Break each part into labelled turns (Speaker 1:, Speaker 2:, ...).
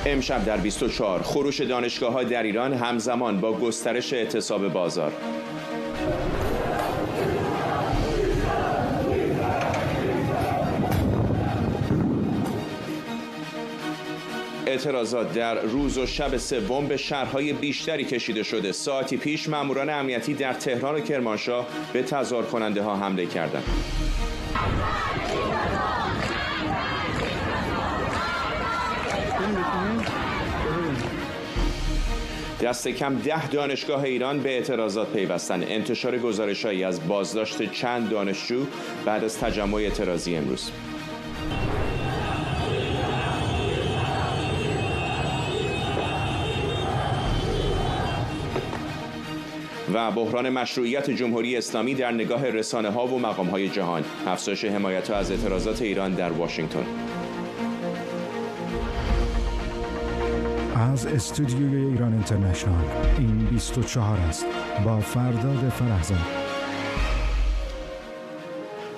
Speaker 1: امشب در 24 خروش دانشگاه‌ها در ایران همزمان با گسترش اعتصاب بازار. اعتراضات در روز و شب سوم به شهرهای بیشتری کشیده شده. ساعتی پیش ماموران امنیتی در تهران و کرمانشاه به تظاهر کننده ها حمله کردند. دست کم 10 دانشگاه ایران به اعتراضات پیوستند. انتشار گزارش‌هایی از بازداشت چند دانشجو بعد از تجمع اعتراضی امروز. و بحران مشروعیت جمهوری اسلامی در نگاه رسانه‌ها و مقام‌های جهان. افزایش حمایت‌ها از اعتراضات ایران در واشنگتن.
Speaker 2: از استودیوی ایران اینترنشنال این 24 است با فرداد فرهزاد.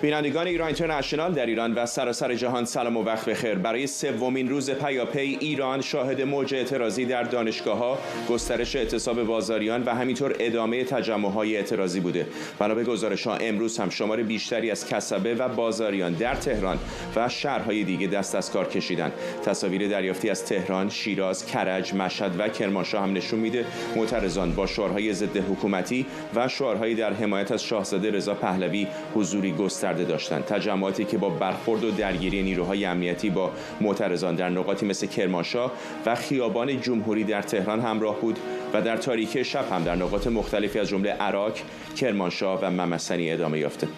Speaker 1: بینندگان ایران اینترنشنال در ایران و سراسر جهان سلام و وقت بخیر. برای سومین روز پیاپی ایران شاهد موج اعتراضی در دانشگاه‌ها، گسترش اعتصاب بازاریان و همینطور ادامه تجمع‌های اعتراضی بوده. بنا به گزارش‌ها امروز هم شمار بیشتری از کسبه و بازاریان در تهران و شهرهای دیگه دست از کار کشیدند. تصاویر دریافتی از تهران، شیراز، کرج، مشهد و کرمانشاه هم نشون میده معترضان با شعارهای ضد حکومتی و شعارهایی در حمایت از شاهزاده رضا پهلوی حضوری گسترده داشتند. تجمعاتی که با برخورد و درگیری نیروهای امنیتی با معترضان در نقاطی مثل کرمانشاه و خیابان جمهوری در تهران همراه بود و در تاریکی شب هم در نقاط مختلفی از جمله عراق، کرمانشاه و ممسنی ادامه یافته.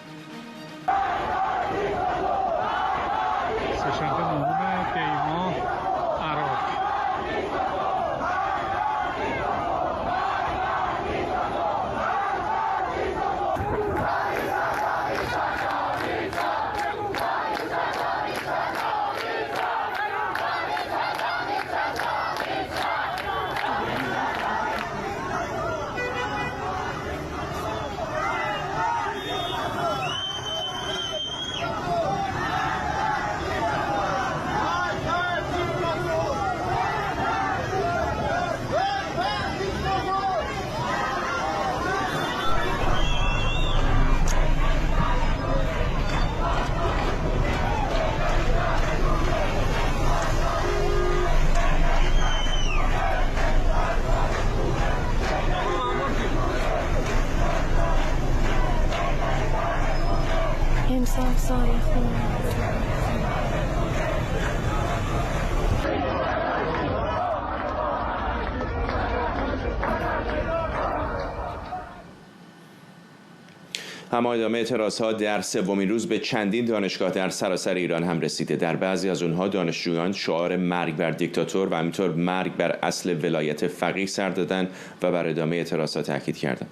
Speaker 1: اما ادامه اعتراضها در سومین روز به چندین دانشگاه در سراسر ایران هم رسیده. در بعضی از اونها دانشجویان شعار مرگ بر دیکتاتور و همینطور مرگ بر اصل ولایت فقیه سر دادن و بر ادامه اعتراضات تاکید کردند.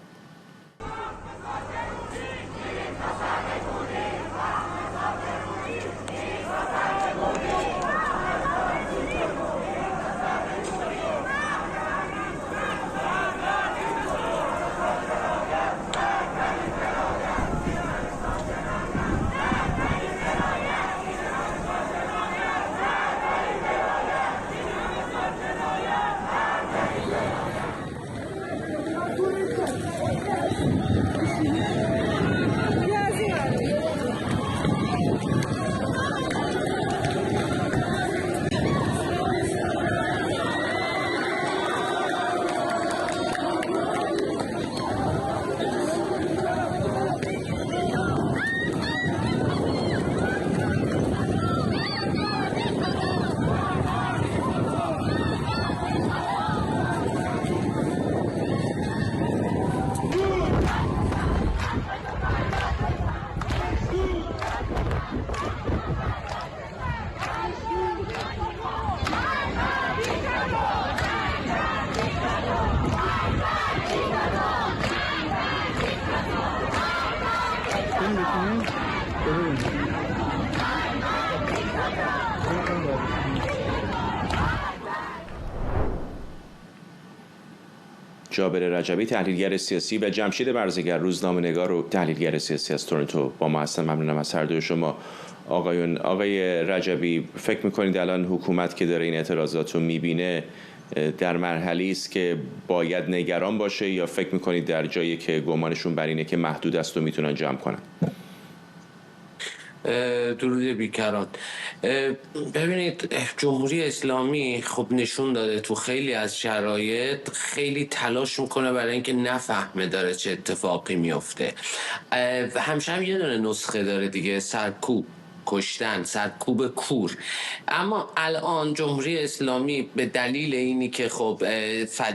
Speaker 1: جابر رجبی تحلیلگر سیاسی و جمشید برزگر روزنامه‌نگار و تحلیلگر سیاسی از تورنتو با ما هستن. ممنونم از هر دوی شما. آقای رجبی، فکر میکنید الان حکومت که داره این اعتراضات رو میبینه در مرحله‌ای است که باید نگران باشه، یا فکر میکنید در جایی که گمانشون بر اینه که محدود است و میتونن جمع کنن؟
Speaker 3: درود بیکران. ببینید، جمهوری اسلامی خب نشون داده تو خیلی از شرایط خیلی تلاش میکنه برای اینکه نفهمه داره چه اتفاقی میفته. همشه یه دونه نسخه داره دیگه، سرکوب، کشتن، سرکوب کور. اما الان جمهوری اسلامی به دلیل اینی که خب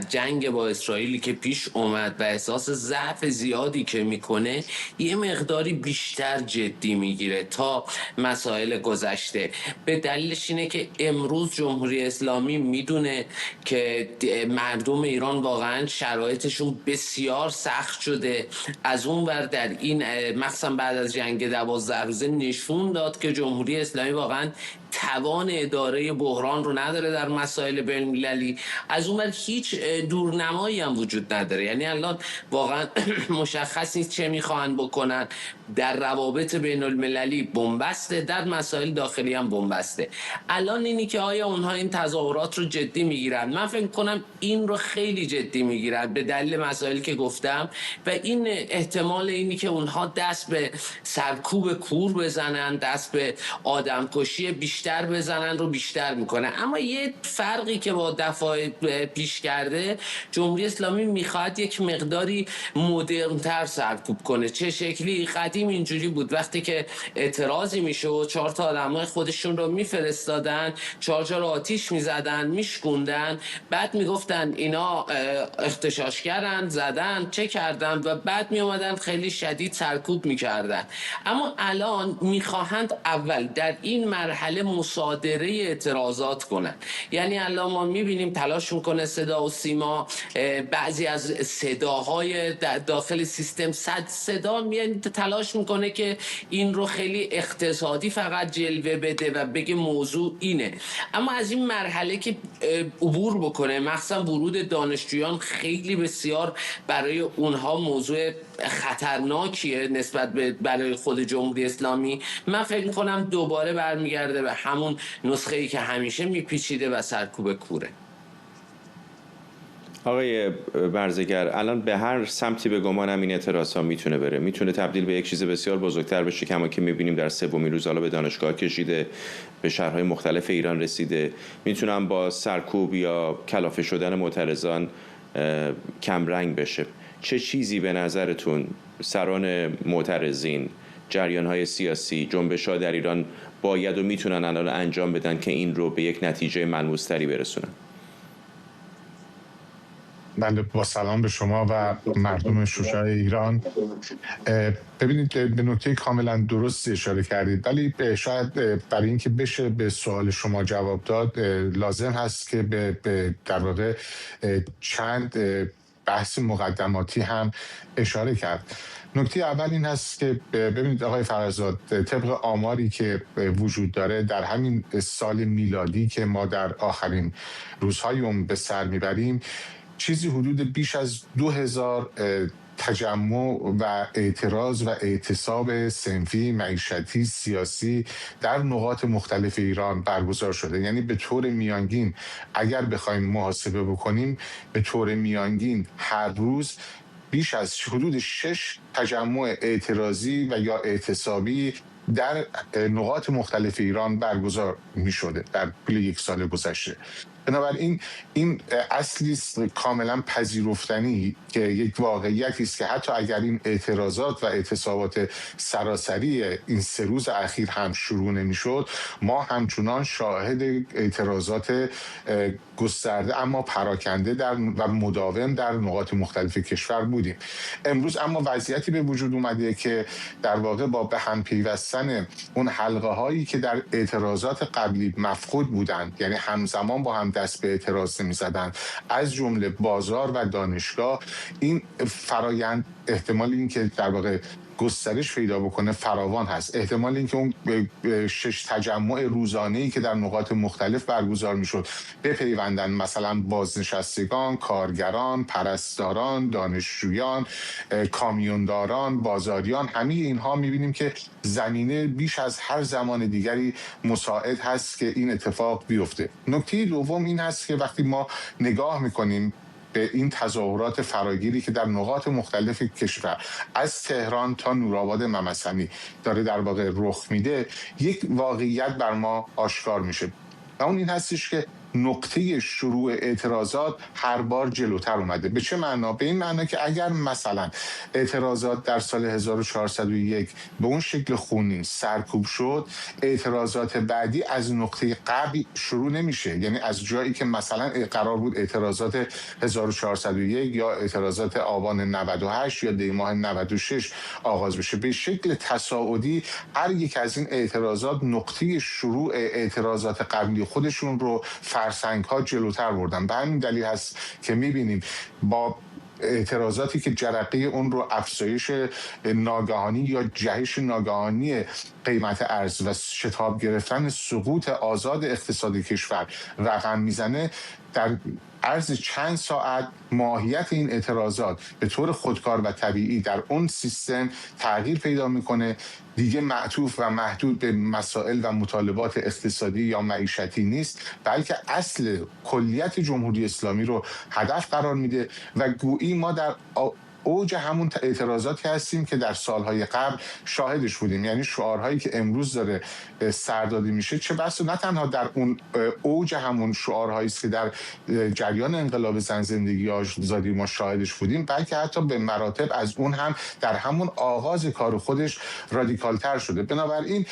Speaker 3: جنگ با اسرائیلی که پیش اومد و احساس ضعف زیادی که میکنه، یه مقداری بیشتر جدی میگیره تا مسائل گذشته. به دلیلش اینه که امروز جمهوری اسلامی میدونه که مردم ایران واقعا شرایطشون بسیار سخت شده. از اون ور در این مخصوصا بعد از جنگ 12 روزه نشون داد که جمهوری اسلامی واقعا توان اداره بحران رو نداره در مسائل بین المللی. از اون ور هیچ دورنمایی هم وجود نداره، یعنی الان واقعا مشخص نیست چه میخوان بکنن. در روابط بین المللی بنبسته، در مسائل داخلی هم بنبسته. الان اینی که آیا اونها این تظاهرات رو جدی میگیرن؟ من فکر کنم این رو خیلی جدی میگیرن به دلیل مسائلی که گفتم، و این احتمال اینی که اونها دست به سرکوب کور بزنن، دست به آدمکشی بیشتر بزنن رو بیشتر میکنه. اما یه فرقی که با دفعه پیش کرده، جمهوری اسلامی میخواد یک مقداری مدرن‌تر سرکوب کنه. چه شکلی؟ قدیم اینجوری بود وقتی که اعتراضی میشه و 4 تا آدمای خودشون رو میفرستادن، 4 جا رو آتیش میزدن، میشکوندن، بعد میگفتن اینا اغتشاشگرن، زدن، چه کردن، و بعد میومدن خیلی شدید سرکوب میکردن. اما الان میخواهند اول در این مرحله مصادره اعتراضات کنن. یعنی الان ما میبینیم تلاش میکنه صدا و سیما، بعضی از صداهای داخل سیستم صدا تلاش میکنه که این رو خیلی اقتصادی فقط جلوه بده و بگه موضوع اینه. اما از این مرحله که عبور بکنه، مخصوصا ورود دانشجویان خیلی بسیار برای اونها موضوع خطرناکیه نسبت به برای خود جمهوری اسلامی. من فکر میکنم دوباره برمیگرده به همون نسخه‌ای که همیشه میپیچیده و سرکوب کوره.
Speaker 1: آقای برزگر، الان به هر سمتی به گمانم این اعتراض‌ها میتونه بره، میتونه تبدیل به یک چیز بسیار بزرگتر بشه، کما که میبینیم در سومین روز حالا به دانشگاه کشیده، به شهرهای مختلف ایران رسیده. میتونم با سرکوب یا کلافه شدن معترضان کمرنگ بشه. چه چیزی به نظرتون سران معترضین، جریان‌های سیاسی، جنبش‌ها در ایران باید و میتونن الان انجام بدن که این رو به یک نتیجه ملموس‌تری برسونن؟
Speaker 4: بله، با سلام به شما و مردم شوشای ایران. ببینید، به نکته کاملا درست اشاره کردید، ولی شاید برای اینکه بشه به سوال شما جواب داد لازم هست که به در واقع چند بحث مقدماتی هم اشاره کرد. نکته اول این هست که ببینید آقای فرزاد، طبق آماری که وجود داره در همین سال میلادی که ما در آخرین روزهای اون به سر میبریم، چیزی حدود بیش از 2000 تجمع و اعتراض و اعتصاب صنفی، معیشتی، سیاسی در نقاط مختلف ایران برگزار شده. یعنی به طور میانگین اگر بخوایم محاسبه بکنیم، به طور میانگین هر روز بیش از حدود 6 تجمع اعتراضی و یا اعتصابی در نقاط مختلف ایران برگزار می شده در طول یک سال گذشته. بنابراین این اصلی است کاملا پذیرفتنی که یک واقعیتی است که حتی اگر این اعتراضات و اعتصابات سراسری این 3 روز اخیر هم شروع نمی‌شد، ما همچنان شاهد اعتراضات گسترده اما پراکنده و مداوم در نقاط مختلف کشور بودیم. امروز اما وضعیتی به وجود اومده که در واقع با به هم پیوستن اون حلقه هایی که در اعتراضات قبلی مفقود بودند، یعنی همزمان با هم دست به اعتراض می‌زدند، از جمله بازار و دانشگاه، این فرایند احتمال اینکه در واقع گسترش پیدا بکنه فراوان هست. احتمال اینکه اون 6 تجمع روزانه‌ای که در نقاط مختلف برگزار میشد بپیوندن، مثلا بازنشستگان، کارگران، پرستاران، دانشجویان، کامیونداران، بازاریان، همه اینها میبینیم که زمینه بیش از هر زمان دیگری مساعد هست که این اتفاق بیفته. نکته دوم این هست که وقتی ما نگاه میکنیم به این تظاهرات فراگیری که در نقاط مختلف کشور از تهران تا نورآباد ممسمی داره در واقع رخ میده، یک واقعیت بر ما آشکار میشه و اون این هستش که نقطه شروع اعتراضات هر بار جلوتر اومده. به چه معنا؟ به این معنا که اگر مثلا اعتراضات در سال 1401 به اون شکل خونین سرکوب شد، اعتراضات بعدی از نقطه قبل شروع نمیشه. یعنی از جایی که مثلا قرار بود اعتراضات 1401 یا اعتراضات آبان 98 یا دی ماه 96 آغاز بشه، به شکل تصاعدی هر یک از این اعتراضات نقطه شروع اعتراضات قبلی خودشون رو فرسنگ ها جلوتر بردن. به همین دلیل هست که میبینیم با اعتراضاتی که جرقه اون رو افزایش ناگهانی یا جهش ناگهانی قیمت ارز و شتاب گرفتن سقوط آزاد اقتصاد کشور رقم میزنه، در عرض چند ساعت ماهیت این اعتراضات به طور خودکار و طبیعی در اون سیستم تغییر پیدا میکنه. دیگه معطوف و محدود به مسائل و مطالبات اقتصادی یا معیشتی نیست، بلکه اصل کلیت جمهوری اسلامی رو هدف قرار میده و گویی ما در اوج همون اعتراضاتی هستیم که در سالهای قبل شاهدش بودیم. یعنی شعارهایی که امروز داره سردادی میشه، چه بسا نه تنها در اون اوج همون شعارهایی است که در جریان انقلاب زن زندگی آزادی ما شاهدش بودیم، بلکه حتی به مراتب از اون هم در همون آغاز کار خودش رادیکالتر شده. بنابراین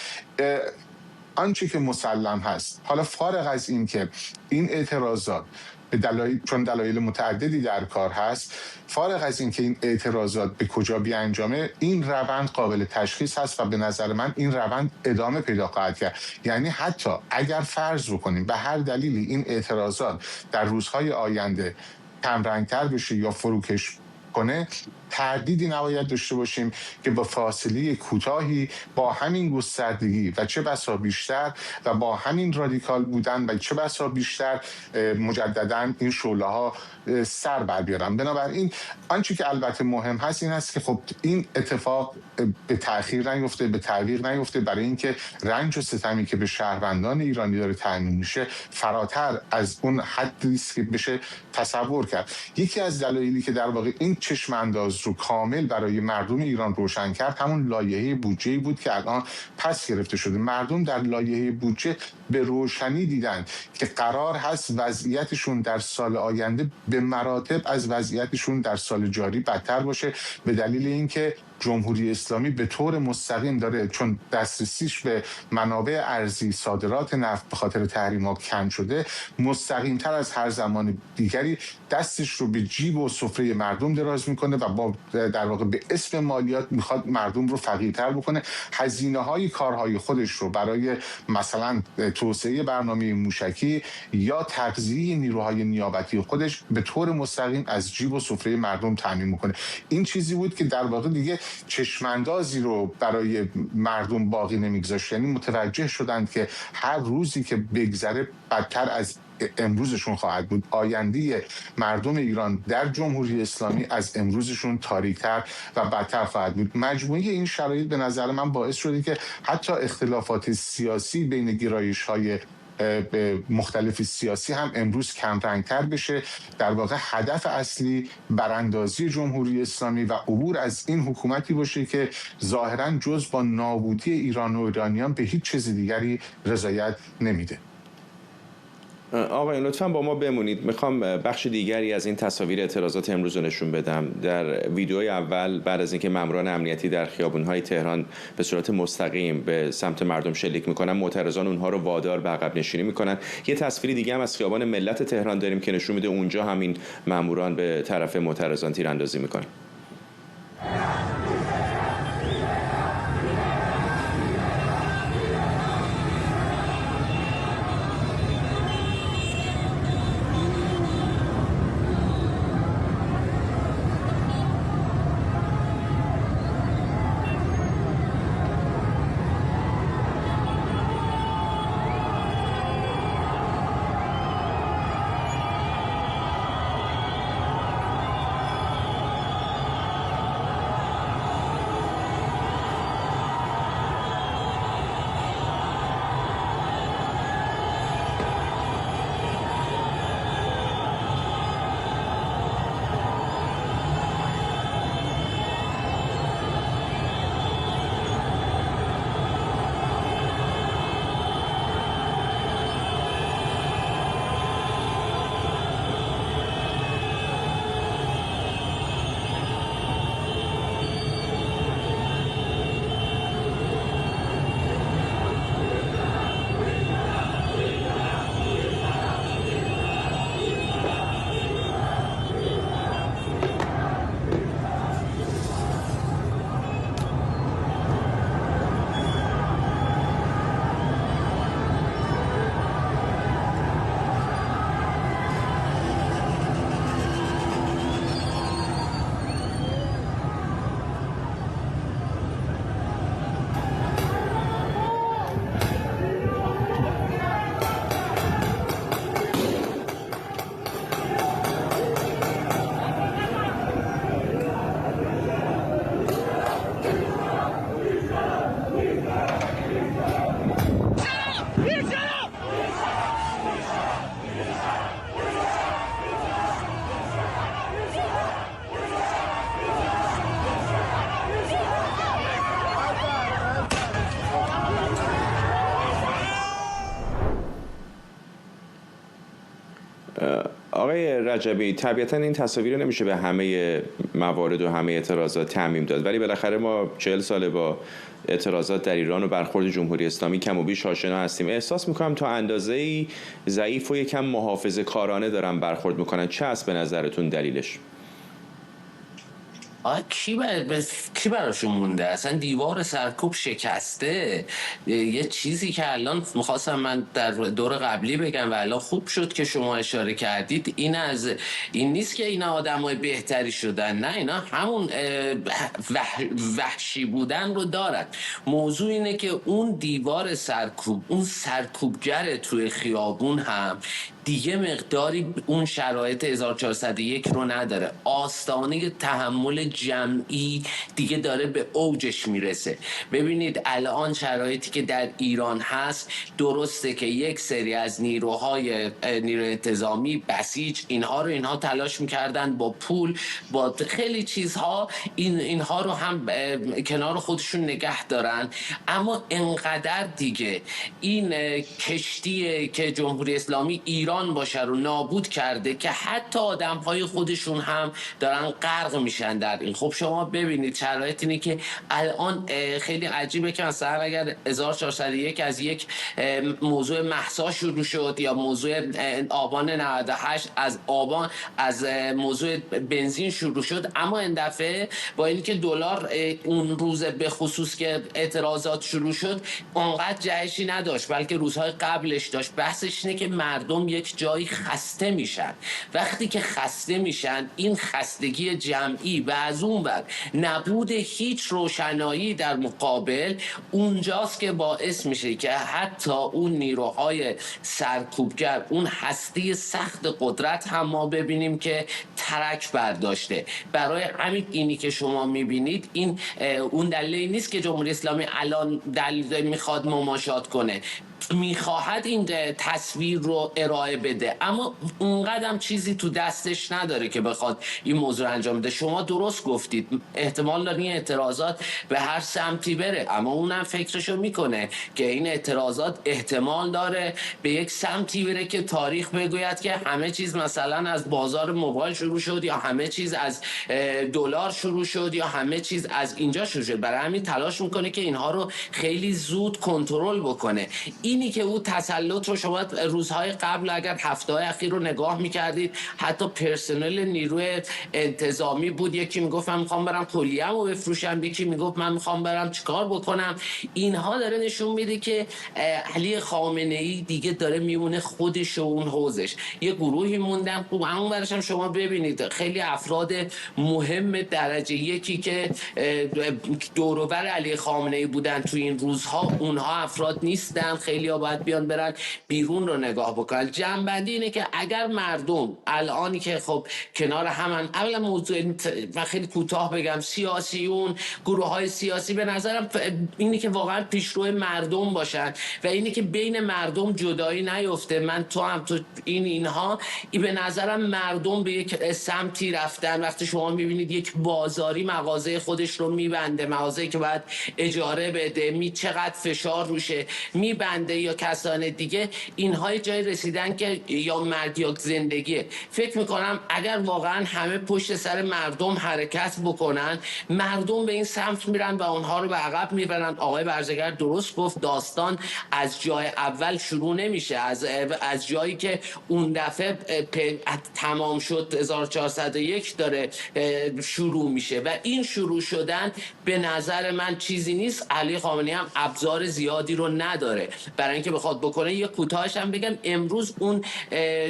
Speaker 4: آنچه که مسلم هست، حالا فارغ از این که این اعتراضات چون دلایل متعددی در کار هست، فارغ از این که این اعتراضات به کجا بیانجامه، این روند قابل تشخیص هست و به نظر من این روند ادامه پیدا خواهد کرد. یعنی حتی اگر فرض بکنیم به هر دلیلی این اعتراضات در روزهای آینده کمرنگتر بشه یا فروکش کنه، تردیدی نباید داشته باشیم که با فاصله کوتاهی با همین گستردگی و چه بسا بیشتر و با همین رادیکال بودن و چه بسا بیشتر مجددا این شعله ها سر بر بیارن. بنابراین آنچه که البته مهم هست این هست که خب این اتفاق به تأخیر نیفته، به تعویق نیفته، برای اینکه رنج و ستمی که به شهروندان ایرانی داره تأمین میشه فراتر از اون حدی است که بشه تصور کرد. یکی از دلایلی که در واقع این چشم انداز رو کامل برای مردم ایران روشن کرد همون لایحه بودجه‌ای بود که الان پس گرفته شده. مردم در لایحه بودجه به روشنی دیدن که قرار هست وضعیتشون در سال آینده به مراتب از وضعیتشون در سال جاری بدتر باشه، به دلیل اینکه جمهوری اسلامی به طور مستقیم داره، چون دسترسیش به منابع ارزی صادرات نفت به خاطر تحریم‌ها کم شده، مستقیم‌تر از هر زمان دیگری دستش رو به جیب و سفره مردم دراز میکنه و با در واقع به اسم مالیات میخواد مردم رو فقیرتر بکنه. هزینه‌های کارهای خودش رو برای مثلا توسعه برنامه موشکی یا تغذیه نیروهای نیابتی خودش به طور مستقیم از جیب و سفره مردم تامین میکنه. این چیزی بود که در واقع دیگه چشماندازی رو برای مردم باقی نمیگذاشت. یعنی متوجه شدند که هر روزی که بگذره بدتر از امروزشون خواهد بود. آینده مردم ایران در جمهوری اسلامی از امروزشون تاریکتر و بدتر خواهد بود. مجموعه این شرایط به نظر من باعث شده که حتی اختلافات سیاسی بین گرایش‌های مختلف سیاسی هم امروز کم رنگتر بشه. در واقع هدف اصلی براندازی جمهوری اسلامی و عبور از این حکومتی باشه که ظاهراً جز با نابودی ایران و ایرانیان به هیچ چیز دیگری رضایت نمیده.
Speaker 1: آقایان لطفاً با ما بمونید. میخوام بخش دیگری از این تصاویر اعتراضات امروز رو نشون بدم. در ویدیوی اول بعد از اینکه ماموران امنیتی در خیابان‌های تهران به صورت مستقیم به سمت مردم شلیک میکنن، معترضان اونها رو وادار به عقب نشینی میکنن. یه تصویر دیگه هم از خیابان ملت تهران داریم که نشون میده اونجا همین ماموران به طرف معترضان تیراندازی میکنن. آقای رجبی، طبیعتا این تصاویر نمیشه به همه موارد و همه اعتراضات تعمیم داد، ولی بالاخره ما 40 ساله با اعتراضات در ایران و برخورد جمهوری اسلامی کم و بیش آشنا هستیم. احساس میکنم تا اندازه‌ای ضعیف و یکم محافظه‌کارانه دارن برخورد میکنن. چه است به نظرتون دلیلش؟
Speaker 3: کی براشون مونده؟ اصلا دیوار سرکوب شکسته. یه چیزی که الان میخواستم من در دور قبلی بگم و الان خوب شد که شما اشاره کردید، این نیست که اینا آدمای بهتری شدن، نه، اینا همون وحشی بودن رو دارن. موضوع اینه که اون دیوار سرکوب، اون سرکوبگر توی خیابون هم دیگه مقداری اون شرایط 1401 رو نداره. آستانه تحمل جمعی دیگه داره به اوجش میرسه. ببینید الان شرایطی که در ایران هست، درسته که یک سری از نیروهای انتظامی بسیج اینها تلاش میکردن با پول، با خیلی چیزها اینها رو هم کنار خودشون نگه دارن، اما انقدر دیگه این کشتی که جمهوری اسلامی ایران باشه رو نابود کرده که حتی آدم‌های خودشون هم دارن غرق میشن در این. خب شما ببینید شرایط اینه که الان خیلی عجیبه که مثلا اگر 1401 از یک موضوع مهسا شروع شد یا موضوع آبان 98 از موضوع بنزین شروع شد، اما این دفعه با اینکه دلار اون روز به خصوص که اعتراضات شروع شد اونقدر جهشی نداشت، بلکه روزهای قبلش داشت. بحثش اینه که مردم یک جایی خسته میشن. وقتی که خسته میشن، این خستگی جمعی و از اون ور نبود هیچ روشنایی در مقابل، اونجاست که باعث میشه که حتی اون نیروهای سرکوبگر، اون هسته سخت قدرت هم ما ببینیم که ترک برداشته. برای همین اینی که شما میبینید این اون دلیلی نیست که جمهوری اسلامی الان میخواد مماشات کنه، میخواهد این تصویر رو ارائه بده، اما اونقدر چیزی تو دستش نداره که بخواد این موضوع رو انجام بده. شما درست گفتید، احتمال داره این اعتراضات به هر سمتی بره، اما اونم فکرشو میکنه که این اعتراضات احتمال داره به یک سمتی بره که تاریخ بگوید که همه چیز مثلا از بازار موبایل شروع شد، یا همه چیز از دلار شروع شد، یا همه چیز از اینجا شروع شد. برای همین تلاش میکنه که اینها رو خیلی زود کنترل بکنه. اینی که او تسلط رو شما روزهای قبل اگر هفته‌های اخیر رو نگاه می‌کردید، حتی پرسنل نیروی انتظامی بود، یکی میگفت من می‌خوام برم کلیه‌مو بفروشم، یکی میگفت من می‌خوام برم چیکار بکنم. اینها داره نشون میده که علی خامنه‌ای دیگه داره میمونه خودش و اون حوزش. یه گروهی موندن. خوب اون ورش هم شما ببینید خیلی افراد مهم درجه یکی که دور و بر علی خامنه‌ای بودن تو این روزها، اونها افراد نیستن. خیلی ها باید بیان برن بیرون رو نگاه بکنن. جنبندی اینه که اگر مردم الانی که خب کنار همن، اولا موضوع و خیلی کوتاه بگم، سیاسیون، گروه های سیاسی به نظرم اینه که واقعا پیشرو مردم باشن و اینه که بین مردم جدایی نیفته، من تو هم تو اینها به نظرم مردم به یک سمتی رفتن. وقتی شما میبینید یک بازاری مغازه خودش رو میبنده، مغازه‌ای که باید اجاره بده، چقدر فشار روشه میبنده، یا کسان دیگه، اینها جای رسیدن که یا مرگ یا زندگیه. فکر میکنم اگر واقعا همه پشت سر مردم حرکت بکنن، مردم به این سمت میرن و اونها رو به عقب میبرن. آقای برزگر درست گفت، داستان از جای اول شروع نمیشه، از جایی که اون دفعه تمام شد 1401 داره شروع میشه و این شروع شدن به نظر من چیزی نیست. علی خامنه‌ای هم ابزار زیادی رو نداره برای اینکه بخواد بکنه. یه کوتاهش هم بگم، امروز اون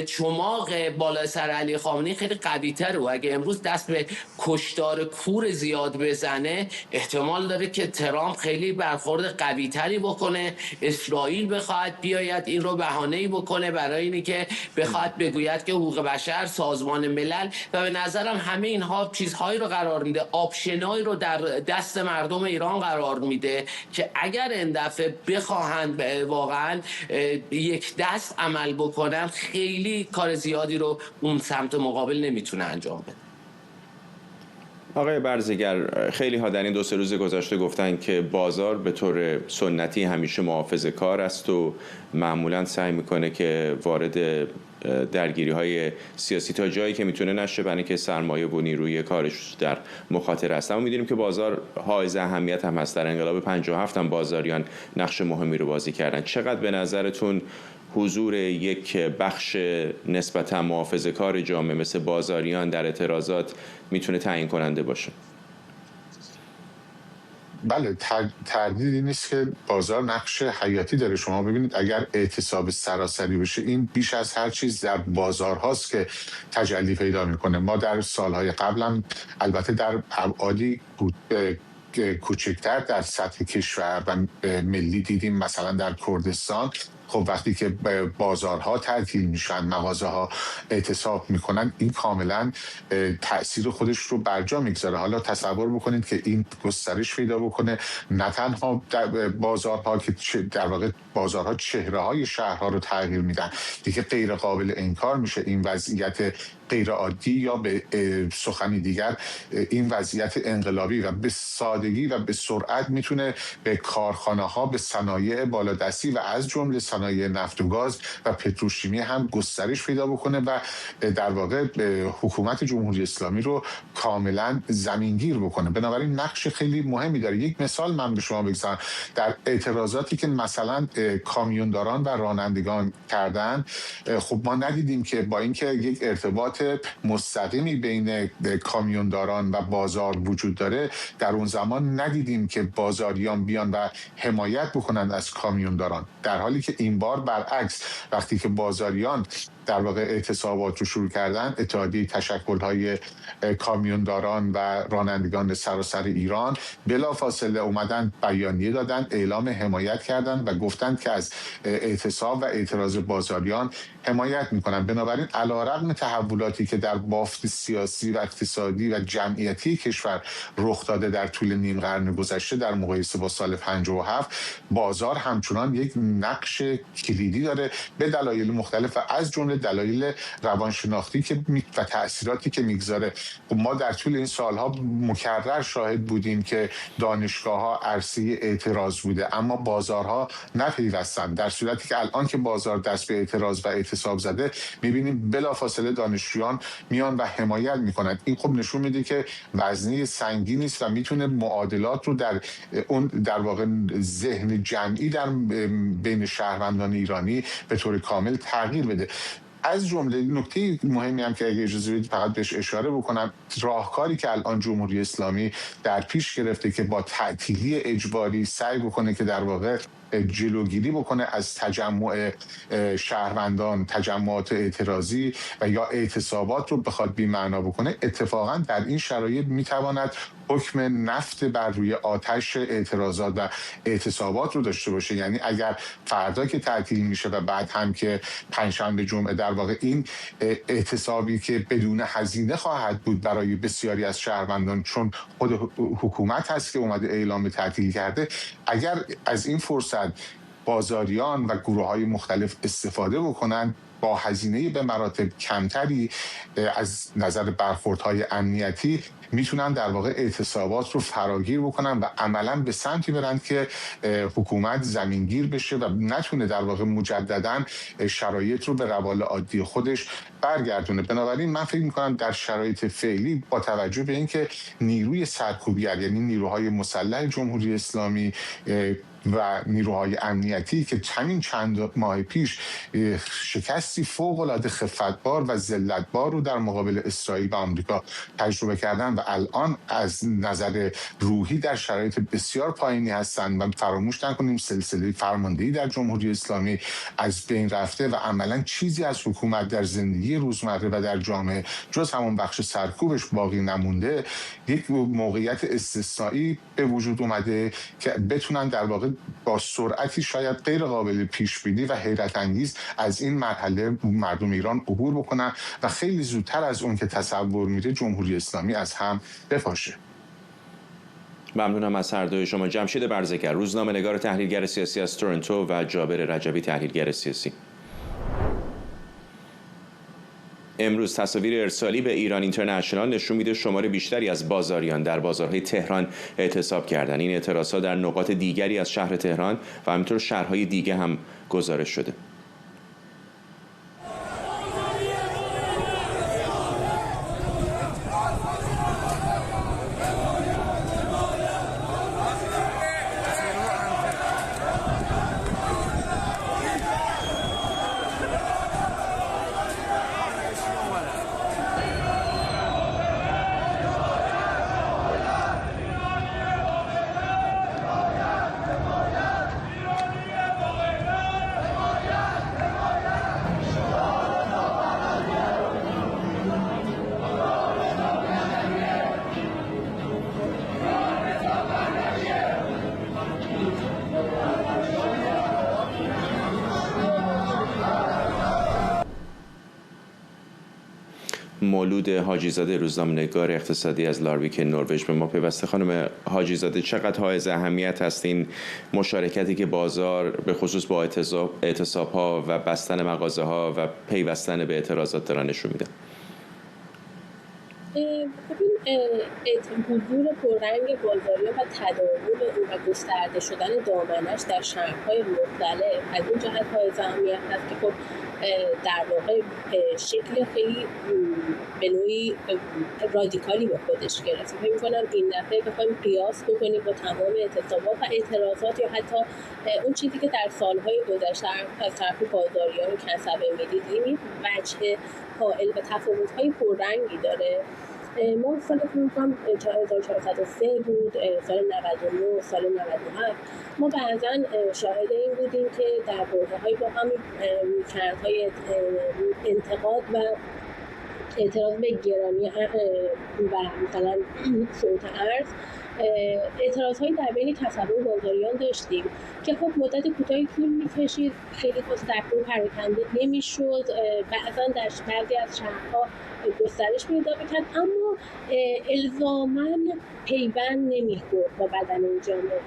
Speaker 3: چماق بالا سر علی خامنه‌ای خیلی قوی‌تره و اگه امروز دست به کشتار کور زیاد بزنه، احتمال داره که ترامپ خیلی برخورد قوی‌تری بکنه، اسرائیل بخواد بیاید این رو بهانه‌ای بکنه برای اینی که بخواد بگوید که حقوق بشر، سازمان ملل، و به نظرم همه اینها چیزهایی رو قرار میده، آپشنایی رو در دست مردم ایران قرار میده که اگر این دفعه بخواهند واقعا یک دست عمل بکنن، خیلی کار زیادی رو اون سمت مقابل نمیتونه انجام بده.
Speaker 1: آقای برزگر، خیلی ها در این 2-3 روز گذشته گفتن که بازار به طور سنتی همیشه محافظه کار است و معمولا سعی میکنه که وارد درگیری های سیاسی تا جایی که میتونه نشه، برای اینکه سرمایه و نیروی کارش در مخاطره است. اما میدونیم که بازار حائز اهمیت هم هست. در انقلاب 57 هم بازاریان نقش مهمی رو بازی کردن. چقدر به نظرتون حضور یک بخش نسبتا محافظه‌کار جامعه مثل بازاریان در اعتراضات میتونه تعیین کننده باشه؟
Speaker 4: بله، تردیدی نیست که بازار نقش حیاتی داره. شما ببینید اگر اعتصاب سراسری بشه، این بیش از هر چیز در بازار هاست که تجلی پیدا میکنه. ما در سالهای قبلم البته در ابعادی کوچکتر در سطح کشور و ملی دیدیم، مثلا در کردستان خب وقتی که بازارها تعطیل میشن، مغازه ها اعتصاب میکنن، این کاملا تأثیر خودش رو برجا میگذاره. حالا تصور بکنید که این گسترش پیدا بکنه، نه تنها در بازارها که در واقع بازارها چهره های شهرها رو تغییر میدن، دیگه غیر قابل انکار میشه این وضعیت غیر عادی، یا به سخنی دیگر این وضعیت انقلابی و به سادگی و به سرعت میتونه به کارخانه ها، به صنایع بالادستی و از جمله صنایع نفت و گاز و پتروشیمی هم گسترش پیدا بکنه و در واقع حکومت جمهوری اسلامی رو کاملا زمینگیر بکنه. بنابراین نقش خیلی مهمی داره. یک مثال من به شما بگذارم، در اعتراضاتی که مثلا کامیونداران و رانندگان کردن، خب ما ندیدیم که با اینکه یک ارتباط مستقیمی بین کامیونداران و بازار وجود داره، در اون زمان ندیدیم که بازاریان بیان و حمایت بکنن از کامیونداران، در حالی که این بار برعکس، وقتی که بازاریان در واقع اعتصابات رو شروع کردن، اتحادیه تشکل‌های کامیونداران و رانندگان سراسر ایران بلافاصله اومدن بیانیه دادن، اعلام حمایت کردن و گفتند که از اعتصاب و اعتراض بازاریان حمایت میکنن. بنابراین علیرغم تحولاتی که در بافت سیاسی و اقتصادی و جمعیتی کشور رخ داده در طول نیم قرن گذشته در مقایسه با سال 57، بازار همچنان یک نقش کلیدی داره به دلایل مختلف و از جمله دلایل روانشناختی که و تأثیراتی که میگذاره. ما در طول این سالها مکرر شاهد بودیم که دانشگاه‌ها عرصه اعتراض بوده، اما بازارها نپیوستند، در صورتی که الان که بازار دست به اعتراض و اعتصاب زده، می‌بینیم بلافاصله دانشجویان میان و حمایت می‌کنند. این خب نشون میده که وزنه سنگینی است و میتونه معادلات رو در واقع ذهن جمعی در بین شهروندان ایرانی به طور کامل تغییر بده. از جمله نکته مهمی هم که اگه اجازه بدید فقط بهش اشاره بکنم، راهکاری که الان جمهوری اسلامی در پیش گرفته که با تعطیلی اجباری سعی بکنه که در واقع جلوگیری بکنه از تجمع شهروندان، تجمعات اعتراضی و یا اعتصابات رو بخواد بی‌معنا بکنه، اتفاقا در این شرایط میتواند حکم نفت بر روی آتش اعتراضات و اعتصابات رو داشته باشه. یعنی اگر فردا که تعطیل میشه و بعد هم که پنجشنبه جمعه در واقع این اعتصابی که بدون هزینه خواهد بود برای بسیاری از شهروندان، چون خود حکومت هست که اومده اعلام تعطیل کرده، اگر از این فرصت بازاریان و گروه‌های مختلف استفاده بکنن با هزینه به مراتب کمتری از نظر برخوردهای امنیتی، میتونن در واقع اعتصابات رو فراگیر بکنن و عملاً به سمتی برن که حکومت زمینگیر بشه و نتونه در واقع مجدداً شرایط رو به روال عادی خودش برگردونه. بنابراین من فکر میکنم در شرایط فعلی با توجه به اینکه نیروی سرکوبگر، یعنی نیروهای مسلح جمهوری اسلامی و نیروهای امنیتی که همین چند ماه پیش شکستی فوق‌العاده خفتبار و ذلتبار رو در مقابل اسرائیل و آمریکا تجربه کردن و الان از نظر روحی در شرایط بسیار پایینی هستند و فراموش نکنیم سلسله فرماندهی در جمهوری اسلامی از بین رفته و عملا چیزی از حکومت در زندگی روزمره و در جامعه جز همون بخش سرکوبش باقی نمونده. یک موقعیت استثنایی به وجود اومده که بتونن در واقع با سرعتی شاید غیر قابل پیش بینی و حیرت انگیز از این مرحله مردم ایران عبور بکنن و خیلی زودتر از اون که تصور میره جمهوری اسلامی از هم بپاشه.
Speaker 1: ممنونم از هر دوی شما. جمشید برزگر، روزنامه‌نگار تحلیلگر سیاسی از تورنتو، و جابر رجبی، تحلیلگر سیاسی. امروز تصاویر ارسالی به ایران اینترنشنال نشون میده شمار بیشتری از بازاریان در بازارهای تهران اعتصاب کردن. این اعتراضات در نقاط دیگری از شهر تهران و همینطور شهرهای دیگه هم گزارش شده. مولود حاجی‌زاده روزنامه‌نگار اقتصادی از لارویک نروژ به ما پیوسته. خانم حاجی‌زاده، چقدر حائز اهمیت هست این مشارکتی که بازار به خصوص با اعتصاب‌ها و بستن مغازه‌ها و پیوستن به اعتراضات دارن نشون میده؟
Speaker 5: حضور پررنگ بازاریان و تداوم اون و گسترده شدن دامنش در شهرهای مختلف از این جهت حائز اهمیت هست که خب در واقع شکل خیلی به نوعی رادیکالی به خودش گرفت. فکر می‌کنم این دفعه بخوایم قیاس بکنیم با تمام اعتصابات و اعتراضات یا حتی اون چیزی که در سالهای گذشته از طرف بازاریان و کسبه می‌دیدیم، وجه حائل به تفاوت‌های پررنگی داره. ما سال فکر می‌کنم 1403 بود، سال 99، سال 97 ما بعضاً شاهد این بودیم که در برهه‌های با همین رویکردهای انتقاد و اعتراض به گرانی و مثلا صوت ارز اعتراض‌هایی در بین کسبه و بازاریان داشتیم که خب مدت کوتاهی طول می‌کشید، خیلی مستقیم پراکنده نمی‌شد، بعضاً در بعضی از شهرها گسترش پیدا می‌کرد اما الزاماً پیوند نمی‌خورد با بدن جامعه.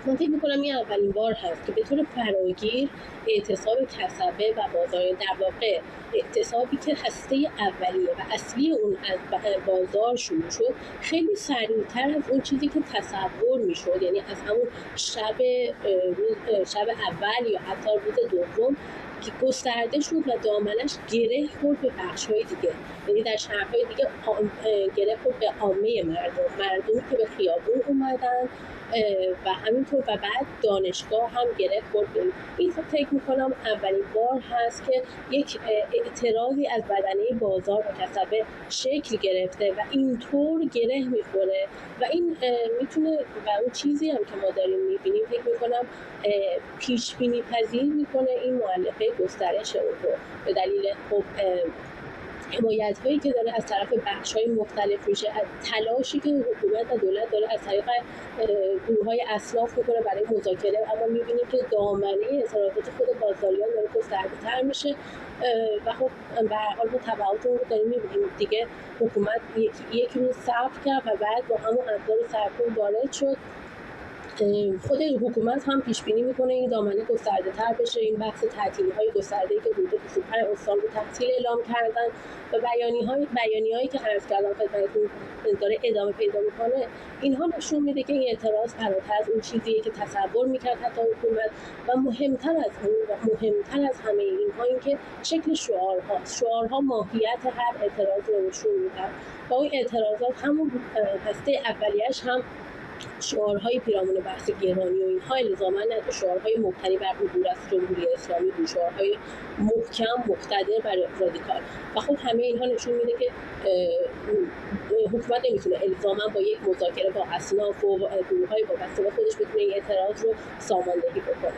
Speaker 5: من فکر می‌کنم این اولین بار هست که به طور فراگیر اعتصاب کسبه و بازاریان، در واقع اعتصابی که هسته اولیه و اصلی اون از بازار شروع شد، خیلی سریعتر از اون چیزی که تصور میشد، یعنی از همون شب اول یا حتی روز دوم که گسترده شد و دامنش گره خورد به بخش‌های دیگه، یعنی در شهرهای دیگه گره خورد به عامه مردمی که به خیابون اومدن و همینطور و بعد دانشگاه هم گره خورد. این فکر میکنم اولین بار هست که یک اعتراضی از بدنه بازار و کسبه شکل گرفته و اینطور گره میخوره و این میتونه و اون چیزی هم که ما داریم میبینیم فکر میکنم پیش بینی پذیر میکنه این مؤلفه گسترش اون رو به دلیل خب حمایت‌هایی که داره از طرف بخش‌های مختلف میشه، از تلاشی که حکومت و دولت داره از طریق گروه‌های اصناف میکنه برای مذاکره، اما می‌بینیم که دامنه اعتراضات خود بازاریان داره گسترده‌تر میشه و خب به هر حال ما تبعات اون رو داریم می‌بینیم دیگه. حکومت یک روز صبر کرد و بعد با همون ابزار سرکوب وارد شد. خود حکومت هم پیش بینی میکنه این دامنه گسترده تر بشه. این بحث تعطیلی های گسترده‌ای که حدود 25 استان رو تعطیل اعلام کردن و بیانیه‌هایی که عرض کردم خدمتتون داره ادامه پیدا میکنه، اینها نشون میده که این اعتراض فراتر از اون چیزیه که تصور میکرد حتی حکومت و مهمتر از اون و مهمتر از همه اینها این که شکل شعارها ماهیت هر اعتراض رو نشون میدن. با این اعتراضات همون هسته اولیه‌اش هم شعارهای پیرامون بحث گرانی و اینها الزاماً نه، شعارهای مبتنی بر عبور از جمهوری اسلامی بود، شعارهای محکم مقتدر و رادیکال و خب همه اینها نشون میده که حکومت نمیتونه الزاماً با یک مذاکره با اصناف و گروه‌های وابسته به خودش بتونه این اعتراض رو ساماندهی بکنه.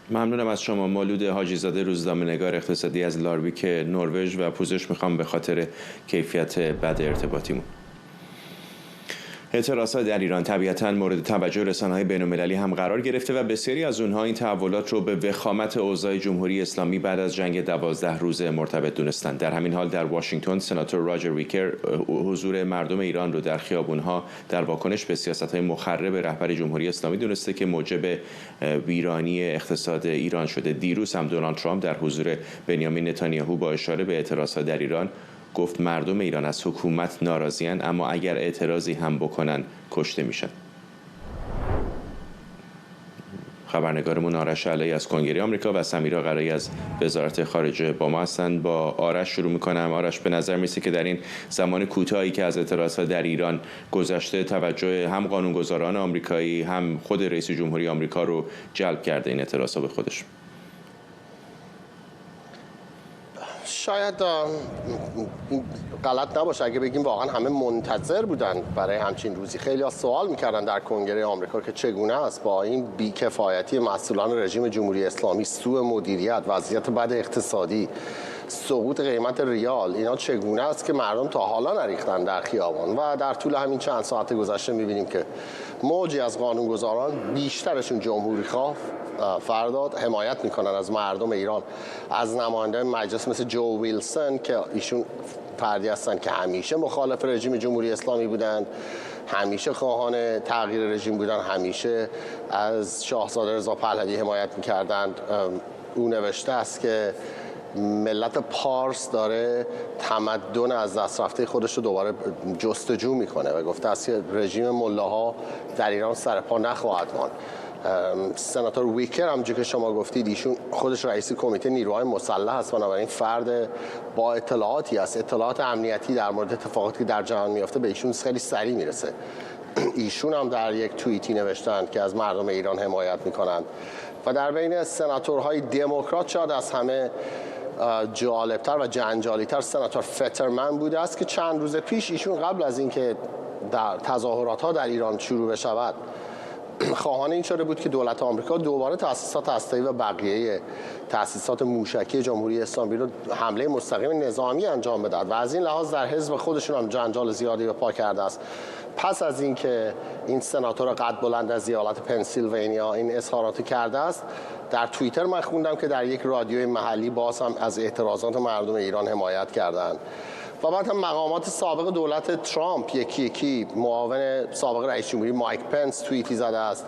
Speaker 1: ممنونم از شما مولود حاجی‌زاده، روزنامه‌نگار اقتصادی از لارویک نروژ و پوزش میخوام به خاطر کیفیت بد ارتباطیمون. اعتراضات در ایران طبیعتاً مورد توجه رسانه‌های بین‌المللی هم قرار گرفته و بسیاری از اونها این تحولات رو به وخامت اوضاع جمهوری اسلامی بعد از جنگ 12 روزه مرتبط دونستند. در همین حال در واشنگتن سناتور راجر ویکر حضور مردم ایران رو در خیابون‌ها در واکنش به سیاست‌های مخرب رهبر جمهوری اسلامی دونسته که موجب ویرانی اقتصاد ایران شده. دیروز هم دونالد ترامپ در حضور بنیامین نتانیاهو با اشاره به اعتراضات در ایران گفت مردم ایران از حکومت ناراضی‌اند، اما اگر اعتراضی هم بکنن کشته میشن. خبرنگارمون آرش علی از کنگره آمریکا و سمیرا قرایی از وزارت خارجه با ما هستند. با آرش شروع میکنم. آرش، به نظر میسه که در این زمان کوتاهی که از اعتراضات در ایران گذشته توجه هم قانونگذاران آمریکایی هم خود رئیس جمهوری آمریکا رو جلب کرده این اعتراضات به خودش.
Speaker 6: شاید غلط نباشه اگه بگیم واقعا همه منتظر بودن برای همچین روزی. خیلی ها سوال میکردن در کنگره آمریکا که چگونه است با این بیکفایتی مسئولان رژیم جمهوری اسلامی، سوء مدیریت، وضعیت بد اقتصادی، سقوط قیمت ریال، اینا چگونه است که مردم تا حالا نریختن در خیابان. و در طول همین چند ساعت گذشته میبینیم که موجی از قانونگذاران، بیشترشون جمهوری خواه، فرداد حمایت میکنن از مردم ایران، از نماینده مجلس مثل جو ویلسون که ایشون فردی هستن که همیشه مخالف رژیم جمهوری اسلامی بودند، همیشه خواهان تغییر رژیم بودن، همیشه از شاهزاده رضا پهلوی حمایت میکردند. او نوشته است که ملت پارس داره تمدن از دست رفته خودش رو دوباره جستجو میکنه و گفته است که رژیم ملاها در ایران سرپا نخواهد ماند. سناتور ویکر همونجوری که شما گفتید ایشون خودش رئیس کمیته نیروهای مسلح است، بنابراین فرد با اطلاعاتی است، اطلاعات امنیتی در مورد اتفاقاتی که در جهان میفته به ایشون خیلی سریع میرسه. ایشون هم در یک توییتی نوشتند که از مردم ایران حمایت میکنند. و در بین سناتورهای دموکرات شاید از همه جالبتر و جنجالیتر سناتور فترمن بوده است که چند روز پیش ایشون قبل از اینکه در تظاهرات ها در ایران شروع بشود خواهان این شده بود که دولت آمریکا دوباره تأسیسات هسته‌ای و بقیه تأسیسات موشکی جمهوری اسلامی رو حمله مستقیم نظامی انجام بدهد و از این لحاظ در حزب خودشون هم جنجال زیادی به پا کرده است. پس از اینکه این سناتور قد بلند از ایالت پنسیلوانیا این اظهارات کرده است، در توییتر من خوندم که در یک رادیوی محلی باز هم از اعتراضات مردم ایران حمایت کردند. و بعد هم مقامات سابق دولت ترامپ یکی یکی، معاون سابق رئیس جمهوری مایک پنس توییتی زده است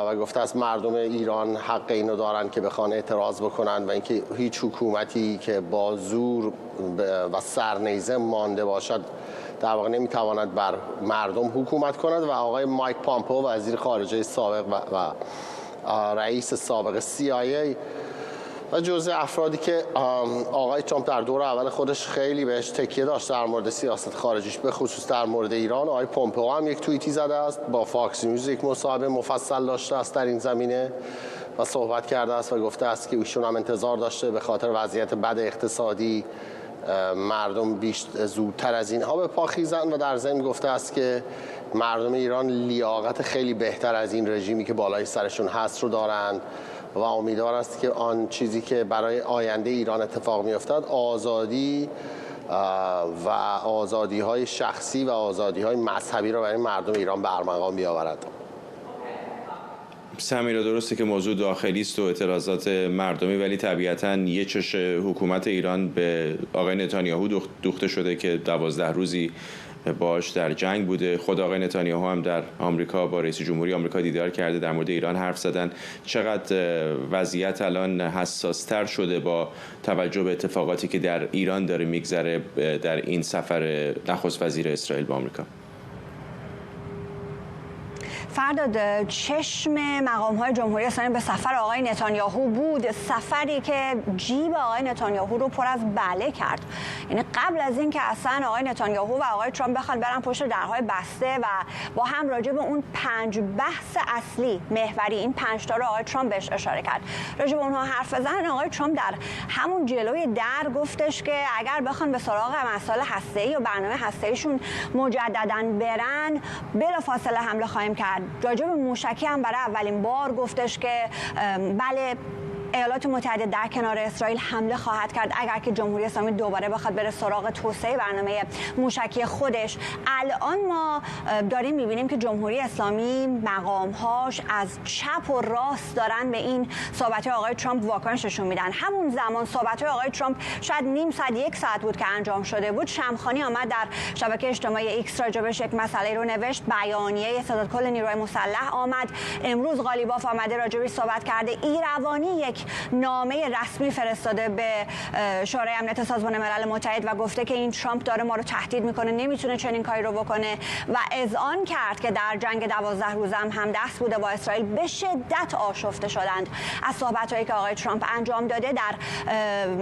Speaker 6: و گفته است مردم ایران حق اینو دارن که بخوان اعتراض بکنن و اینکه هیچ حکومتی که با زور و سرنیزه مانده باشد در واقع نمیتواند بر مردم حکومت کند. و آقای مایک پامپو وزیر خارجه سابق و رئیس سابق CIA و جزء افرادی که آقای ترامپ در دور اول خودش خیلی بهش تکیه داشت در مورد سیاست خارجیش، به خصوص در مورد ایران. آقای پومپئو هم یک توییتی زده است، با فاکس نیوز یک مصاحبه مفصل داشته است در این زمینه و صحبت کرده است و گفته است که ایشون هم انتظار داشته به خاطر وضعیت بد اقتصادی مردم زودتر از اینها به پا خیزند و در ضمن گفته است که مردم ایران لیاقت خیلی بهتر از این رژیمی که بالای سرشون هست رو دارند و امیدوار است که آن چیزی که برای آینده ایران اتفاق می‌افتد آزادی و آزادی‌های شخصی و آزادی‌های مذهبی را برای مردم ایران به ارمغان بیاورد.
Speaker 1: سمیرا، درسته که موضوع داخلی است و اعتراضات مردمی، ولی طبیعتاً یه چش حکومت ایران به آقای نتانیاهو دوخته شده که 12 روزی باش در جنگ بوده. خود آقای نتانیاهو هم در آمریکا با رئیس جمهوری آمریکا دیدار کرده، در مورد ایران حرف زدن. چقدر وضعیت الان حساس‌تر شده با توجه به اتفاقاتی که در ایران داره میگذره در این سفر نخست وزیر اسرائیل به آمریکا؟
Speaker 7: فرداد، چشم مقام‌های جمهوری اسلامی به سفر آقای نتانیاهو بود، سفری که جیب آقای نتانیاهو رو پر از بله کرد. یعنی قبل از این که اصلا آقای نتانیاهو و آقای ترامپ بخوان برن پشت درهای بسته و با هم راجع به اون 5 بحث اصلی محوری، این 5 تا رو آقای ترامپ بهش اشاره کرد، راجع به اونها حرف بزنن. آقای ترامپ در همون جلوی در گفتش که اگر بخوان به سراغ مسائل هسته‌ای و برنامه هسته‌ایشون مجدداً برن، بلافاصله حمله خواهیم کرد. راجع به موشکی هم برای اولین بار گفتش که بله ایالات متحده در کنار اسرائیل حمله خواهد کرد اگر که جمهوری اسلامی دوباره بخواد بره سراغ توسعه برنامه موشکی خودش. الان ما داریم می‌بینیم که جمهوری اسلامی مقام‌هاش از چپ و راست دارن به این صحبت‌های آقای ترامپ واکنش نشون میدن. همون زمان صحبت‌های آقای ترامپ شاید نیم ساعت یک ساعت بود که انجام شده بود، شمخانی آمد در شبکه اجتماعی ایکس راجبش یک مسئله رو نوشت، بیانیه ستادکل نیروهای مسلح آمد، امروز قالیباف آمده راجبش صحبت کرده، ایروانی یک نامه رسمی فرستاده به شورای امنیت سازمان ملل متحد و گفته که این ترامپ داره ما رو تهدید میکنه، نمیتونه چنین کاری رو بکنه و اذعان کرد که در جنگ 12 روزه هم دست بوده با اسرائیل. به شدت آشفته شدند از صحبت‌هایی که آقای ترامپ انجام داده در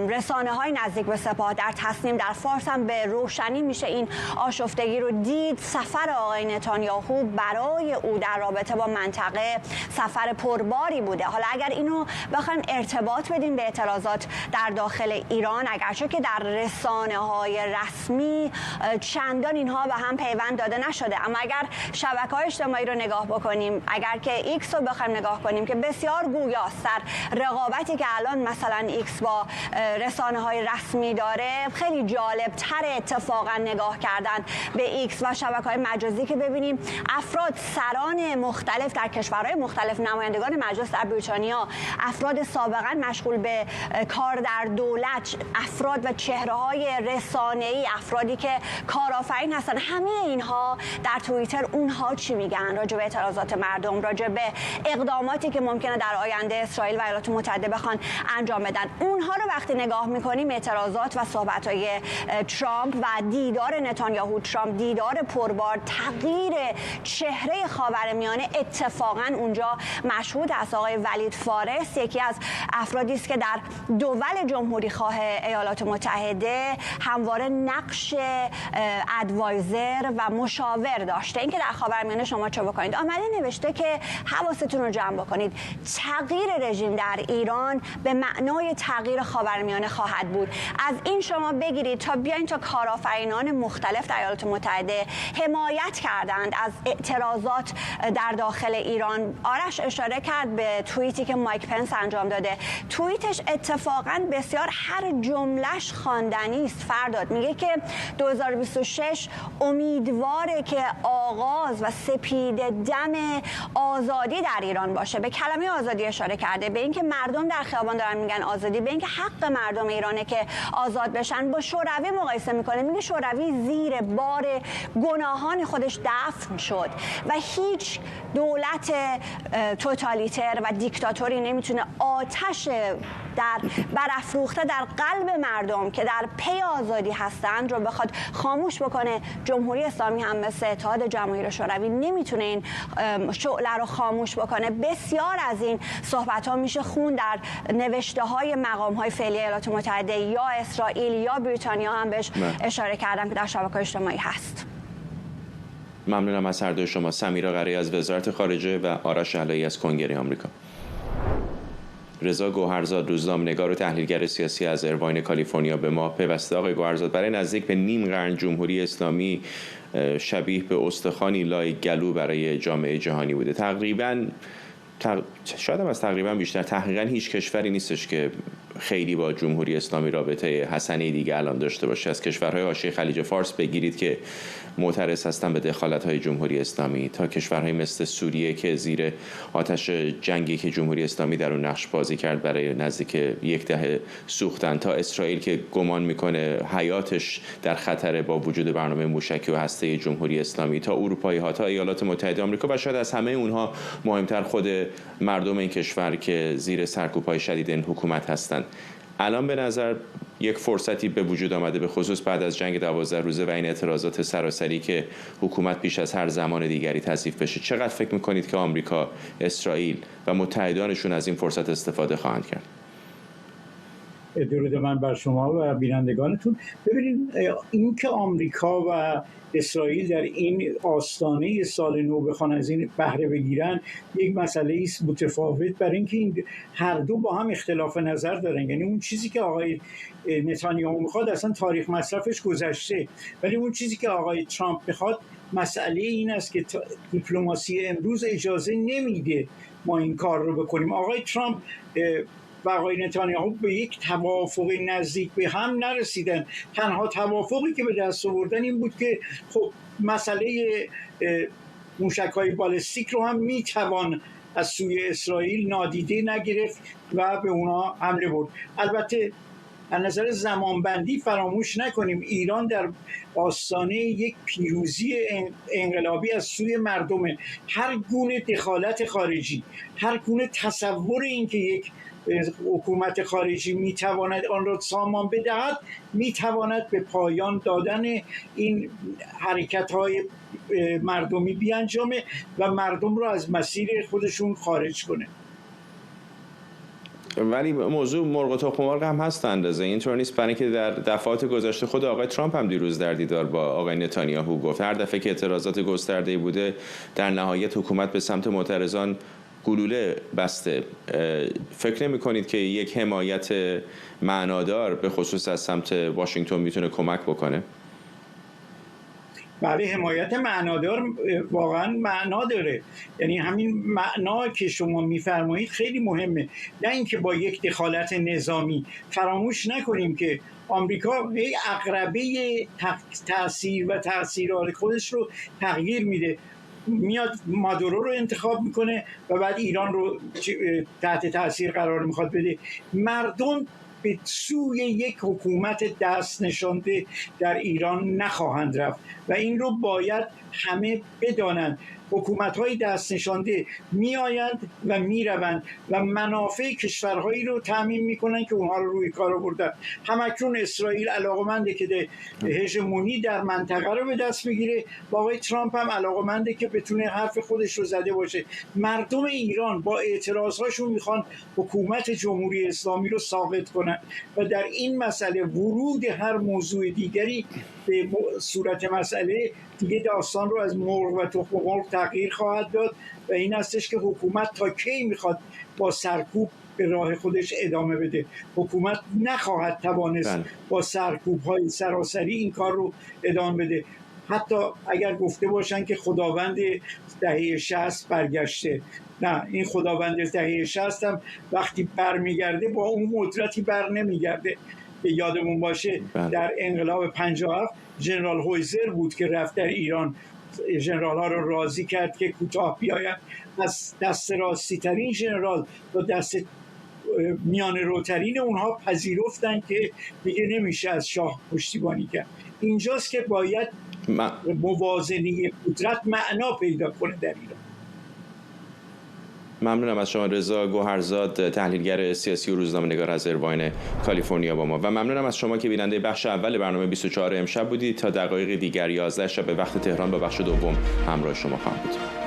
Speaker 7: رسانه‌های نزدیک به سپاه، در تصنیم، در فارس هم به روشنی میشه این آشفتگی رو دید. سفر آقای نتانیاهو برای او در رابطه با منطقه سفر پرباری بوده. حالا اگر اینو بخوایم ارتباط بدیم به اعتراضات در داخل ایران، اگرچه که در رسانه‌های رسمی چندان اینها به هم پیوند داده نشده، اما اگر شبکه‌های اجتماعی رو نگاه بکنیم، اگر که ایکس رو بخوایم نگاه کنیم که بسیار گویاست در رقابتی که الان مثلا ایکس با رسانه‌های رسمی داره، خیلی جالب تر اتفاقا نگاه کردن به ایکس و شبکه‌های مجازی که ببینیم افراد، سران مختلف در کشورهای مختلف، نمایندگان مجلس در بریتانیا، افراد سابقا مشغول به کار در دولت، افراد و چهره‌های رسانه‌ای، افرادی که کارآفرین هستن، همه اینها در توییتر اونها چی میگن راجع به اعتراضات مردم، راجع به اقداماتی که ممکنه در آینده اسرائیل و ایالات متحده بخوان انجام بدن. اونها رو وقتی نگاه می‌کنیم، اعتراضات و صحبت‌های ترامپ و دیدار نتانیاهو ترامپ، دیدار پربار، تغییر چهره خاورمیانه اتفاقاً اونجا مشهود است. آقای ولید فارس یکی از افرادی است که در دول جمهوری خواه ایالات متحده همواره نقش ادوایزر و مشاور داشته. اینکه در خاورمیانه شما چه بکنید، آمده نوشته که حواستون رو جمع بکنید، تغییر رژیم در ایران به معنای تغییر خاورمیانه خواهد بود. از این شما بگیرید تا بیاین تا کارآفرینان مختلف در ایالات متحده حمایت کردند از اعتراضات در داخل ایران. آرش اشاره کرد به توییتی که مایک پنس انجام داده. توییتش اتفاقاً بسیار هر جملهش خواندنی است. فرداد میگه که 2026 امیدواره که آغاز و سپید دم آزادی در ایران باشه. به کلمه آزادی اشاره کرده، به اینکه مردم در خیابان دارن میگن آزادی، به اینکه حق مردم ایرانه که آزاد بشن. با شوروی مقایسه میکنه، میگه شوروی زیر بار گناهان خودش دفن شد و هیچ دولت توتالیتر و دیکتاتوری نمیتونه آتش در برافروخته در قلب مردم که در پی آزادی هستند رو بخواد خاموش بکنه. جمهوری اسلامی هم مثل اتحاد جماهیر شوروی نمیتونه این شعله رو خاموش بکنه. بسیار از این صحبت ها میشه خون در نوشته های مقام های فعلی ایالات متحده یا اسرائیل یا بریتانیا هم بهش اشاره کردم که در شبکه‌های اجتماعی هست.
Speaker 1: ممنونم از هر دوی شما. سمیرا قری از وزارت خارجه و آرش علایی از کنگره آمریکا. رضا گوهرزاد، روزنامه‌نگار و تحلیلگر سیاسی از ایرواین کالیفرنیا به ما پیوسته. آقای گوهرزاد، برای نزدیک به نیم قرن جمهوری اسلامی شبیه به استخوانی لای گلو برای جامعه جهانی بوده. شاید هم از تقریبا بیشتر، تحقیقا هیچ کشوری نیستش که خیلی با جمهوری اسلامی رابطه حسنه دیگه الان داشته باشه. از کشورهای حاشیه خلیج فارس بگیرید که معترض هستن به دخالت‌های جمهوری اسلامی، تا کشورهای مثل سوریه که زیر آتش جنگی که جمهوری اسلامی در اون نقش بازی کرد برای نزدیک یک دهه سوختن، تا اسرائیل که گمان میکنه حیاتش در خطر با وجود برنامه موشکی و هسته جمهوری اسلامی، تا اروپایی‌ها، تا ایالات متحده آمریکا و شاید از همه اونها مهمتر خود مردم این کشور که زیر سرکوب‌های شدید این حکومت هستند. الان به نظر یک فرصتی به وجود آمده، به خصوص بعد از جنگ 12 روزه و این اعتراضات سراسری که حکومت پیش از هر زمان دیگری تضعیف بشه. چقدر فکر میکنید که آمریکا، اسرائیل و متحدانشون از این فرصت استفاده خواهند کرد؟
Speaker 8: درود من بر شما و بینندگانتون. ببینید، این که آمریکا و اسرائیل در این آستانه سال نو بخوان از این بهره بگیرن یک مسئله است متفاوت، برای اینکه این هر دو با هم اختلاف نظر دارن. یعنی اون چیزی که آقای نتانیاهو میخواد اصلا تاریخ مصرفش گذشته، ولی اون چیزی که آقای ترامپ میخواد مسئله این است که دیپلماسی امروز اجازه نمیده ما این کار رو بکنیم. آقای ترامپ و آقای نتانیاهو به یک توافق نزدیک به هم نرسیدن. تنها توافقی که به دست آوردن این بود که خب مسئله موشک‌های بالستیک رو هم میتوان از سوی اسرائیل نادیده نگرفت و به اونا حمله برد. البته از نظر زمانبندی فراموش نکنیم ایران در آستانه یک پیروزی انقلابی از سوی مردمه. هر گونه دخالت خارجی، هر گونه تصور این که یک حکومت خارجی میتواند آن را سامان بدهد میتواند به پایان دادن این حرکت‌های مردمی بیانجامه و مردم را از مسیر خودشون خارج کنه.
Speaker 1: ولی موضوع مرغ و تخم مرغ هم هست اندازه. اینطور نیست، برای اینکه در دفعات گذشته خود آقای ترامپ هم دیروز در دیدار با آقای نتانیاهو گفت هر دفعه که اعتراضات گسترده‌ای بوده در نهایت حکومت به سمت معترضان گلوله بسته. فکر نمی کنید که یک حمایت معنادار به خصوص از سمت واشنگتن میتونه کمک بکنه؟
Speaker 8: بله، حمایت معنادار واقعا معنا داره. یعنی همین معنا که شما میفرمایید خیلی مهمه، نه اینکه با یک دخالت نظامی. فراموش نکنیم که آمریکا عقربه تاثیر و تاثیرات خودش رو تغییر میده. میاد مادورو رو انتخاب میکنه و بعد ایران رو تحت تاثیر قرار میخواد بده. مردم به سوی یک حکومت دست نشانده در ایران نخواهند رفت و این رو باید همه بدانند. حکومت‌های دست نشانده میآیند و میروند و منافع کشورهایی رو تامین میکنن که اونها رو روی کار آوردن. همکنون اسرائیل علاقمنده که هژمونی در منطقه رو به دست بگیره و آقای ترامپ هم علاقمنده که بتونه حرف خودش رو زده باشه. مردم ایران با اعتراضهاشون میخوان حکومت جمهوری اسلامی رو ساقط کنن و در این مسئله ورود هر موضوع دیگری به صورت مسئله دیگه داستان رو از مرغ و تخم مرغ تغییر خواهد داد و این هستش که حکومت تا کی میخواد با سرکوب به راه خودش ادامه بده. حکومت نخواهد توانست با سرکوب‌های سراسری این کار رو ادامه بده. حتی اگر گفته باشن که خداوند دهه 60 برگشته، نه، این خداوند دهه 60 هم وقتی برمیگرده با اون قدرتی بر نمیگرده. یادمون باشه در انقلاب 57 ژنرال هویزر بود که رفت در ایران ژنرال ها رو راضی کرد که کوتاه بیاین. از دست راستی ترین ژنرال و دست میانه روترین اونها پذیرفتن که دیگه نمیشه از شاه پشتیبانی کرد. اینجاست که باید موازنه قدرت معنا پیدا کنه در ایران.
Speaker 1: ممنونم از شما رضا گوهرزاد، تحلیلگر سیاسی و روزنامه‌نگار از ایرواین کالیفرنیا با ما، و ممنونم از شما که بیننده بخش اول برنامه 24 امشب بودید. تا دقایق دیگر 11 شب به وقت تهران با بخش دوم همراه شما خواهم بود.